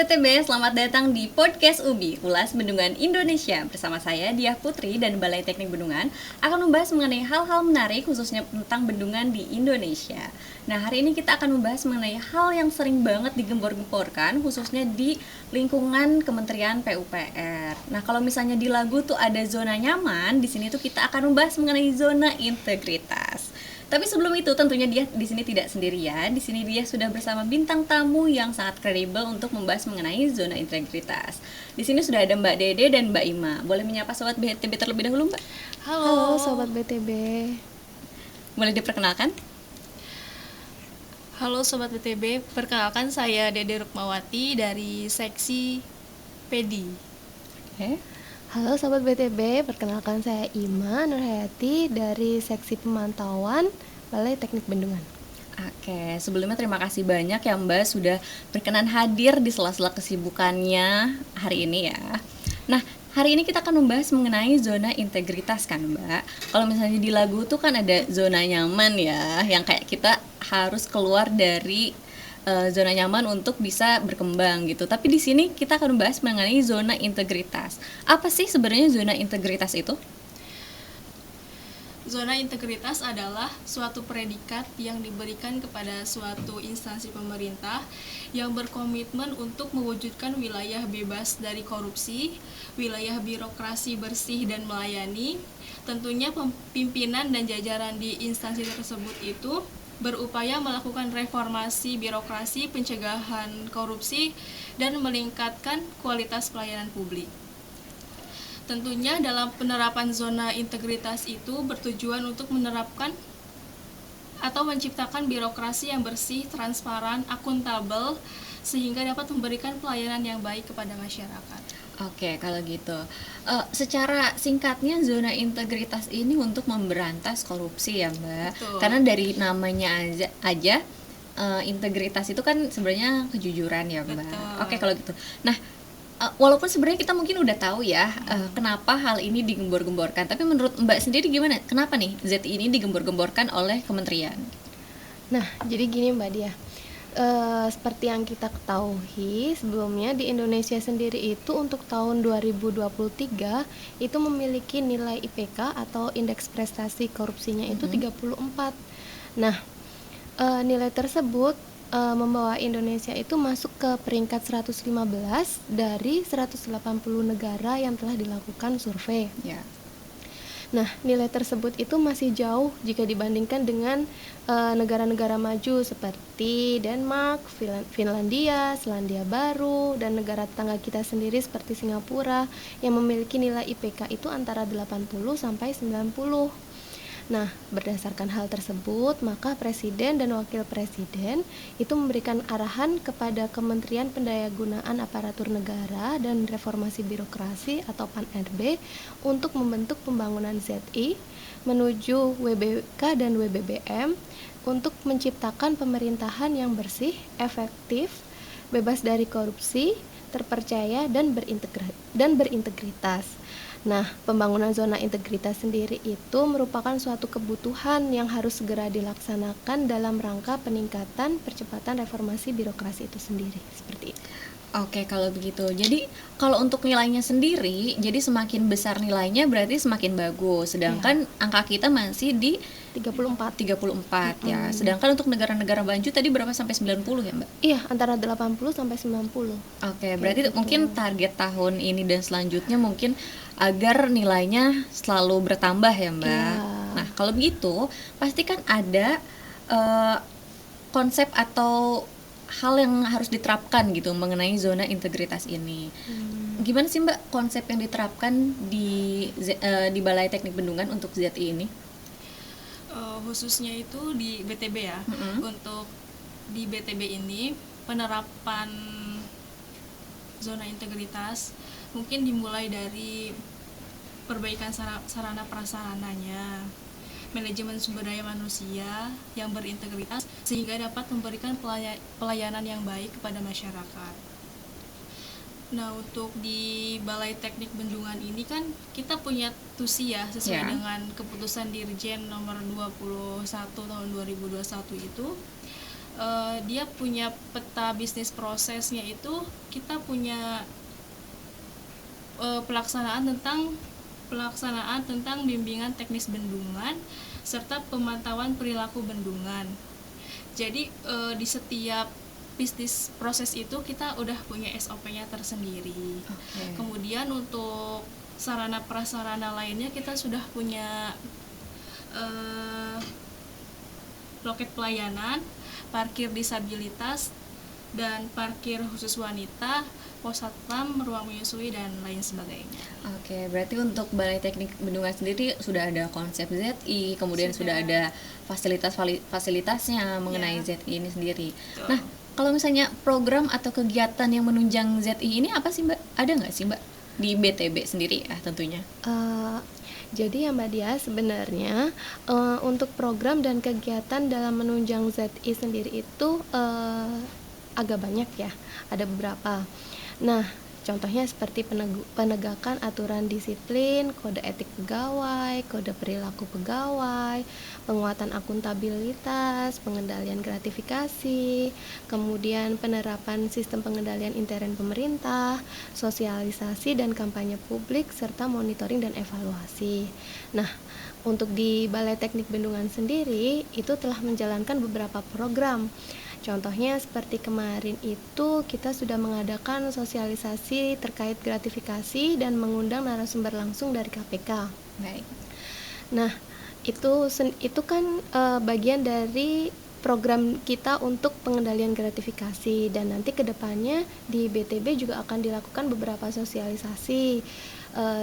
BTB, selamat datang di Podcast UBI, Ulas Bendungan Indonesia. Bersama saya, Diah Putri dan Balai Teknik Bendungan akan membahas mengenai hal-hal menarik khususnya tentang bendungan di Indonesia. Nah, hari ini kita akan membahas mengenai hal yang sering banget digempor-gemporkan khususnya di lingkungan Kementerian PUPR. Nah, kalau misalnya di lagu tuh ada zona nyaman, di sini tuh kita akan membahas mengenai zona integritas. Tapi sebelum itu tentunya dia di sini tidak sendirian. Di sini dia sudah bersama bintang tamu yang sangat kredibel untuk membahas mengenai zona integritas. Di sini sudah ada Mbak Dede dan Mbak Ima. Boleh menyapa sobat BTB terlebih dahulu, Mbak? Halo sobat BTB. Boleh diperkenalkan? Halo sobat BTB, perkenalkan saya Dede Rukmawati dari seksi PEDI. Halo Sobat BTB, perkenalkan saya Ima Nurhayati dari Seksi Pemantauan Balai Teknik Bendungan. Oke, sebelumnya terima kasih banyak ya Mbak sudah berkenan hadir di sela-sela kesibukannya hari ini ya. Nah, hari ini kita akan membahas mengenai zona integritas kan Mbak. Kalau misalnya di lagu tuh kan ada zona nyaman ya, yang kayak kita harus keluar dari zona nyaman untuk bisa berkembang gitu. Tapi di sini kita akan membahas mengenai zona integritas. Apa sih sebenarnya zona integritas itu? Zona integritas adalah suatu predikat yang diberikan kepada suatu instansi pemerintah yang berkomitmen untuk mewujudkan wilayah bebas dari korupsi, wilayah birokrasi bersih dan melayani. Tentunya pimpinan dan jajaran di instansi tersebut itu berupaya melakukan reformasi birokrasi, pencegahan korupsi, dan meningkatkan kualitas pelayanan publik. Tentunya dalam penerapan zona integritas itu bertujuan untuk menerapkan atau menciptakan birokrasi yang bersih, transparan, akuntabel, sehingga dapat memberikan pelayanan yang baik kepada masyarakat. Oke, kalau gitu. Secara singkatnya zona integritas ini untuk memberantas korupsi ya Mbak. Betul. Karena dari namanya aja integritas itu kan sebenarnya kejujuran ya Mbak. Betul. Oke, kalau gitu. Nah, walaupun sebenarnya kita mungkin udah tahu ya kenapa hal ini digembor-gemborkan, tapi menurut Mbak sendiri gimana? Kenapa nih ZI ini digembor-gemborkan oleh kementerian? Nah, jadi gini Mbak Diah. Seperti yang kita ketahui sebelumnya di Indonesia sendiri itu untuk tahun 2023 itu memiliki nilai IPK atau indeks prestasi korupsinya itu 34. Nah, nilai tersebut membawa Indonesia itu masuk ke peringkat 115 dari 180 negara yang telah dilakukan survei. Ya. Nah, nilai tersebut itu masih jauh jika dibandingkan dengan negara-negara maju seperti Denmark, Finlandia, Selandia Baru, dan negara tetangga kita sendiri seperti Singapura yang memiliki nilai IPK itu antara 80 sampai 90. Nah, berdasarkan hal tersebut, maka Presiden dan Wakil Presiden itu memberikan arahan kepada Kementerian Pendayagunaan Aparatur Negara dan Reformasi Birokrasi atau PAN-RB untuk membentuk pembangunan ZI menuju WBK dan WBBM untuk menciptakan pemerintahan yang bersih, efektif, bebas dari korupsi, terpercaya, dan berintegritas. Nah, pembangunan zona integritas sendiri itu merupakan suatu kebutuhan yang harus segera dilaksanakan dalam rangka peningkatan percepatan reformasi birokrasi itu sendiri. Seperti itu. Oke, kalau begitu. Jadi, kalau untuk nilainya sendiri, jadi semakin besar nilainya berarti semakin bagus. Sedangkan angka kita masih di 34 ya. Sedangkan untuk negara-negara maju tadi berapa sampai 90 ya, Mbak? Iya, antara 80 sampai 90. Oke, berarti mungkin target tahun ini dan selanjutnya mungkin agar nilainya selalu bertambah ya, Mbak. Iya. Nah, kalau begitu pasti kan ada konsep atau hal yang harus diterapkan gitu mengenai zona integritas ini. Gimana sih Mbak konsep yang diterapkan di Balai Teknik Bendungan untuk ZI ini? Khususnya itu di BTB ya. Untuk di BTB ini penerapan zona integritas mungkin dimulai dari perbaikan sarana prasarananya, manajemen sumber daya manusia yang berintegritas sehingga dapat memberikan pelayanan yang baik kepada masyarakat. Nah, untuk di Balai Teknik Bendungan ini kan kita punya TUSI ya, sesuai dengan keputusan Dirjen nomor 21 tahun 2021 itu dia punya peta bisnis prosesnya, itu kita punya pelaksanaan tentang bimbingan teknis bendungan serta pemantauan perilaku bendungan. Jadi di setiap bisnis proses itu kita udah punya SOP-nya tersendiri. Kemudian untuk sarana prasarana lainnya kita sudah punya loket pelayanan, parkir disabilitas, dan parkir khusus wanita, pos satpam, ruang menyusui, dan lain sebagainya. Oke, berarti untuk Balai Teknik Bendungan sendiri sudah ada konsep ZI, kemudian sudah ada fasilitasnya mengenai ZI ini sendiri. Betul. Nah, kalau misalnya program atau kegiatan yang menunjang ZI ini apa sih Mbak? Ada nggak sih Mbak di BTB sendiri ya tentunya? Jadi ya Mbak Dia, sebenarnya untuk program dan kegiatan dalam menunjang ZI sendiri itu agak banyak ya, ada beberapa. Nah, contohnya seperti penegakan aturan disiplin, kode etik pegawai, kode perilaku pegawai, penguatan akuntabilitas, pengendalian gratifikasi, kemudian penerapan sistem pengendalian intern pemerintah, sosialisasi dan kampanye publik, serta monitoring dan evaluasi. Nah, untuk di Balai Teknik Bendungan sendiri, itu telah menjalankan beberapa program. Contohnya seperti kemarin itu kita sudah mengadakan sosialisasi terkait gratifikasi dan mengundang narasumber langsung dari KPK. Baik. Nah, itu kan bagian dari program kita untuk pengendalian gratifikasi, dan nanti kedepannya di BTB juga akan dilakukan beberapa sosialisasi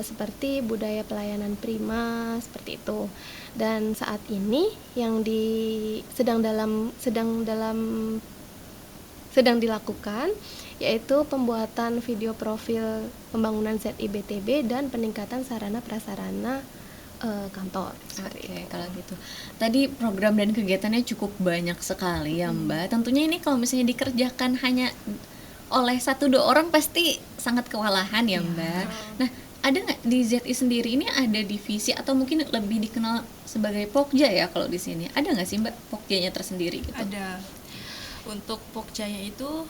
seperti budaya pelayanan prima seperti itu. Dan saat ini yang sedang dilakukan yaitu pembuatan video profil pembangunan ZI BTB dan peningkatan sarana prasarana kantor. Oke, kalau gitu. Tadi program dan kegiatannya cukup banyak sekali ya Mbak. Tentunya ini kalau misalnya dikerjakan hanya oleh 1-2 orang pasti sangat kewalahan ya Mbak. Nah, ada nggak di ZI sendiri ini ada divisi atau mungkin lebih dikenal sebagai Pokja ya kalau di sini? Ada nggak sih Mbak Pokjanya tersendiri gitu? Ada. Untuk Pokjanya itu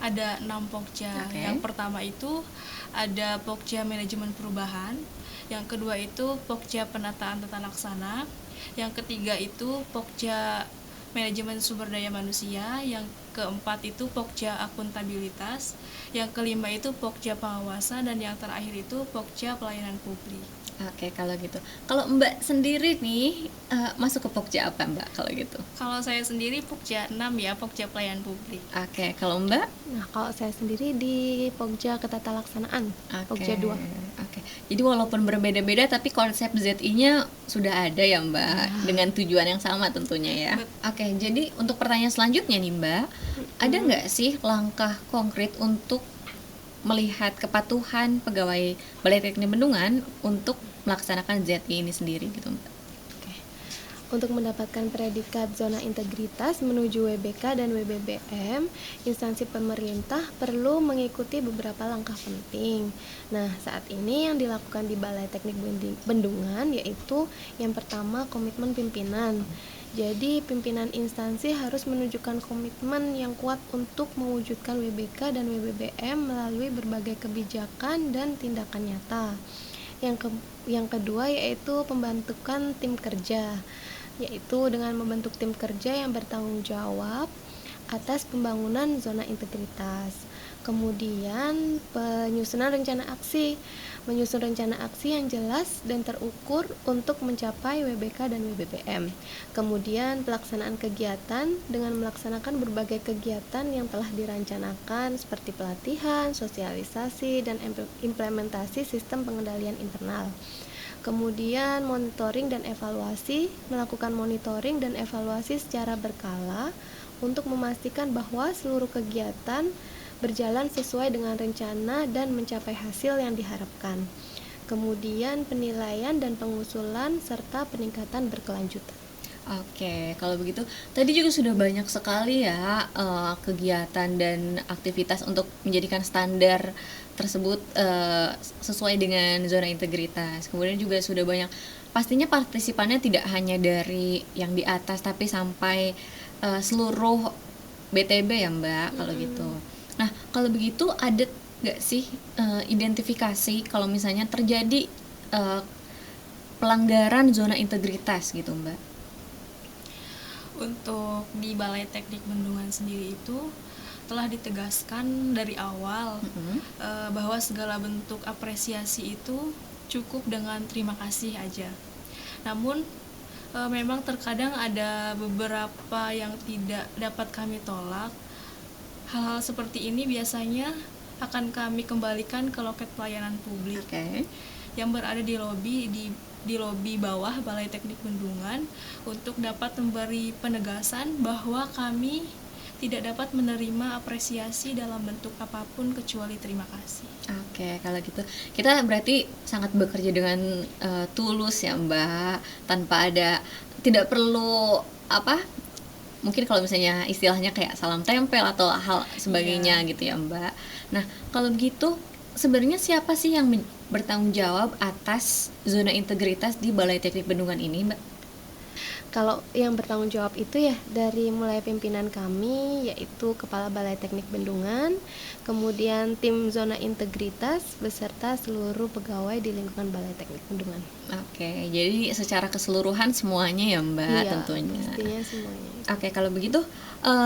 ada 6 Pokja. Oke. Yang pertama itu ada Pokja Manajemen Perubahan, yang kedua itu Pokja Penataan Tata Laksana, yang ketiga itu Pokja Manajemen Sumber Daya Manusia, yang keempat itu Pokja Akuntabilitas, yang kelima itu Pokja Pengawasan, dan yang terakhir itu Pokja Pelayanan Publik. Oke, kalau gitu. Kalau Mbak sendiri nih masuk ke Pokja apa Mbak kalau gitu? Kalau saya sendiri Pokja 6 ya, Pokja Pelayanan Publik. Oke, kalau Mbak? Nah, kalau saya sendiri di Pokja Ketatalaksanaan, Pokja 2. Oke. Jadi walaupun berbeda-beda tapi konsep ZI-nya sudah ada ya Mbak, dengan tujuan yang sama tentunya ya. Oke, jadi untuk pertanyaan selanjutnya nih Mbak, ada nggak sih langkah konkret untuk melihat kepatuhan pegawai Balai Teknik Bendungan untuk melaksanakan ZI ini sendiri gitu Mbak? Untuk mendapatkan predikat zona integritas menuju WBK dan WBBM, instansi pemerintah perlu mengikuti beberapa langkah penting. Nah, saat ini yang dilakukan di Balai Teknik Bendungan yaitu yang pertama komitmen pimpinan. Jadi, pimpinan instansi harus menunjukkan komitmen yang kuat untuk mewujudkan WBK dan WBBM melalui berbagai kebijakan dan tindakan nyata. Yang kedua yaitu pembentukan tim kerja, yaitu dengan membentuk tim kerja yang bertanggung jawab atas pembangunan zona integritas. Kemudian penyusunan rencana aksi, menyusun rencana aksi yang jelas dan terukur untuk mencapai WBK dan WBBM. Kemudian pelaksanaan kegiatan dengan melaksanakan berbagai kegiatan yang telah dirancanakan seperti pelatihan, sosialisasi, dan implementasi sistem pengendalian internal. Kemudian monitoring dan evaluasi, melakukan monitoring dan evaluasi secara berkala untuk memastikan bahwa seluruh kegiatan berjalan sesuai dengan rencana dan mencapai hasil yang diharapkan. Kemudian penilaian dan pengusulan serta peningkatan berkelanjutan. Oke, kalau begitu tadi juga sudah banyak sekali ya kegiatan dan aktivitas untuk menjadikan standar tersebut sesuai dengan zona integritas. Kemudian juga sudah banyak, pastinya partisipannya tidak hanya dari yang di atas tapi sampai seluruh BTB ya Mbak kalau gitu. Nah kalau begitu ada nggak sih identifikasi kalau misalnya terjadi pelanggaran zona integritas gitu Mbak? Untuk di Balai Teknik Bendungan sendiri itu telah ditegaskan dari awal bahwa segala bentuk apresiasi itu cukup dengan terima kasih aja. Namun memang terkadang ada beberapa yang tidak dapat kami tolak. Hal-hal seperti ini biasanya akan kami kembalikan ke loket pelayanan publik yang berada di lobi bawah Balai Teknik Bendungan untuk dapat memberi penegasan bahwa kami tidak dapat menerima apresiasi dalam bentuk apapun kecuali terima kasih. Oke, kalau gitu kita berarti sangat bekerja dengan tulus ya Mbak, tanpa ada, tidak perlu mungkin kalau misalnya istilahnya kayak salam tempel atau hal sebagainya gitu ya Mbak. Nah kalau begitu sebenarnya siapa sih yang bertanggung jawab atas zona integritas di Balai Teknik Bendungan ini Mbak? Kalau yang bertanggung jawab itu ya dari mulai pimpinan kami, yaitu Kepala Balai Teknik Bendungan, kemudian tim zona integritas beserta seluruh pegawai di lingkungan Balai Teknik Bendungan. Oke, jadi secara keseluruhan semuanya ya Mbak tentunya. Pastinya semuanya. Oke, kalau begitu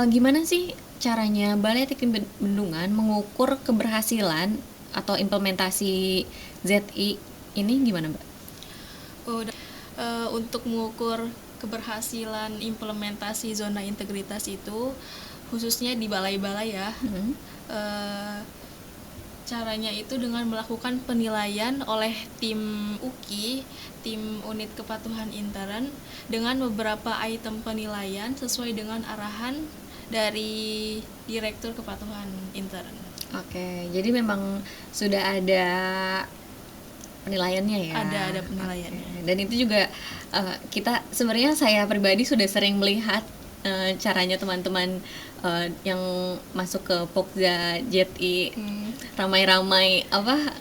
gimana sih caranya Balai Teknik Bendungan mengukur keberhasilan atau implementasi ZI ini gimana Mbak? Untuk mengukur keberhasilan implementasi zona integritas itu khususnya di balai-balai ya, caranya itu dengan melakukan penilaian oleh tim UKI, tim unit kepatuhan intern, dengan beberapa item penilaian sesuai dengan arahan dari Direktur Kepatuhan Intern. Oke, jadi memang sudah ada penilaiannya ya. Ada penilaiannya. Oke. Dan itu juga kita sebenarnya saya pribadi sudah sering melihat caranya teman-teman yang masuk ke Pokja ZI ramai-ramai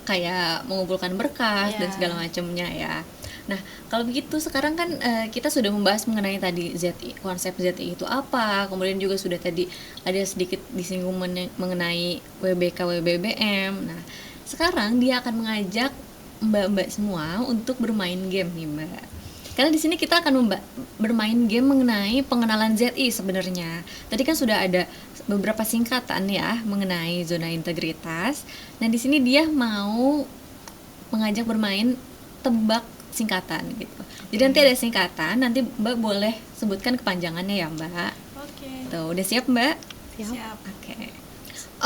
kayak mengumpulkan berkas dan segala macamnya ya. Nah, kalau begitu sekarang kan kita sudah membahas mengenai tadi ZI, konsep ZI itu apa, kemudian juga sudah tadi ada sedikit disinggung mengenai WBK WBBM. Nah, sekarang dia akan mengajak mbak-mbak semua untuk bermain game nih Mbak. Karena di sini kita akan bermain game mengenai pengenalan ZI sebenarnya. Tadi kan sudah ada beberapa singkatan ya mengenai zona integritas. Nah, di sini dia mau mengajak bermain tebak singkatan gitu. Jadi nanti ada singkatan, nanti Mbak boleh sebutkan kepanjangannya ya Mbak. Oke. Tuh, udah siap Mbak? Siap.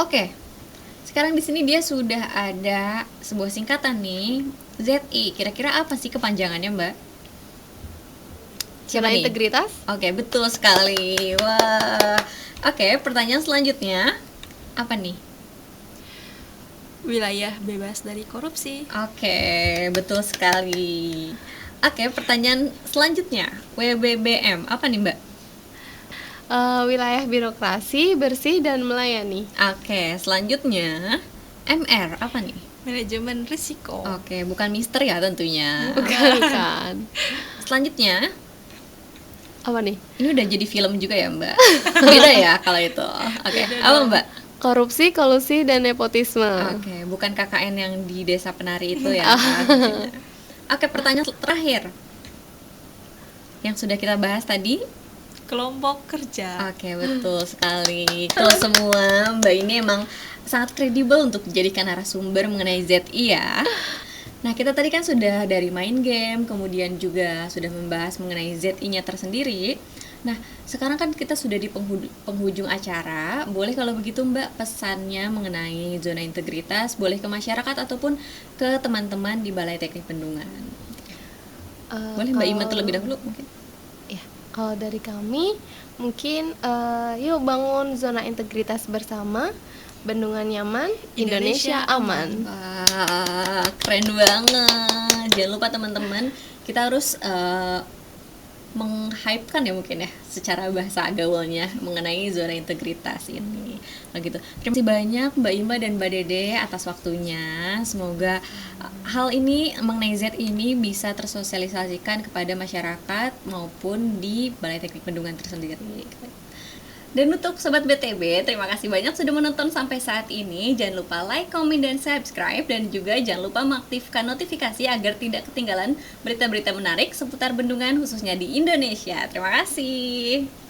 Oke. Sekarang di sini dia sudah ada sebuah singkatan nih, ZI. Kira-kira apa sih kepanjangannya Mbak? Zona integritas? Oke, betul sekali. Wah. Oke, pertanyaan selanjutnya apa nih? Wilayah bebas dari korupsi. Oke, betul sekali. Oke, pertanyaan selanjutnya, WBBM apa nih Mbak? Wilayah birokrasi, bersih dan melayani. Oke, selanjutnya MR apa nih? Manajemen risiko. Oke, bukan Mister ya tentunya. Bukan. Selanjutnya Apa nih? ini udah jadi film juga ya Mbak? Beda ya kalau itu. Oke, apa Mbak? Korupsi, kolusi dan nepotisme. Oke, bukan KKN yang di Desa Penari itu ya. Oke, pertanyaan terakhir yang sudah kita bahas tadi. Kelompok kerja. Oke, betul sekali. Kalau semua Mbak ini emang sangat kredibel untuk dijadikan narasumber mengenai ZI ya. Nah, kita tadi kan sudah dari main game, kemudian juga sudah membahas mengenai ZI-nya tersendiri. Nah, sekarang kan kita sudah di penghujung acara. Boleh kalau begitu Mbak pesannya mengenai zona integritas, boleh ke masyarakat ataupun ke teman-teman di Balai Teknik Bendungan. Boleh Mbak Ima terlebih dahulu mungkin. Ya, kalau dari kami mungkin yuk bangun zona integritas bersama. Bendungan nyaman, Indonesia aman. Wah, keren banget. Jangan lupa teman-teman, kita harus meng-hypekan ya mungkin ya secara bahasa gaulnya mengenai zona integritas ini. Begitu. Terima kasih banyak Mbak Ima dan Mbak Dede atas waktunya. Semoga hal ini mengenai Z ini bisa tersosialisasikan kepada masyarakat maupun di Balai Teknik Bendungan tersendiri. Dan untuk Sobat BTB, terima kasih banyak sudah menonton sampai saat ini. Jangan lupa like, comment, dan subscribe. Dan juga jangan lupa mengaktifkan notifikasi agar tidak ketinggalan berita-berita menarik seputar bendungan khususnya di Indonesia. Terima kasih.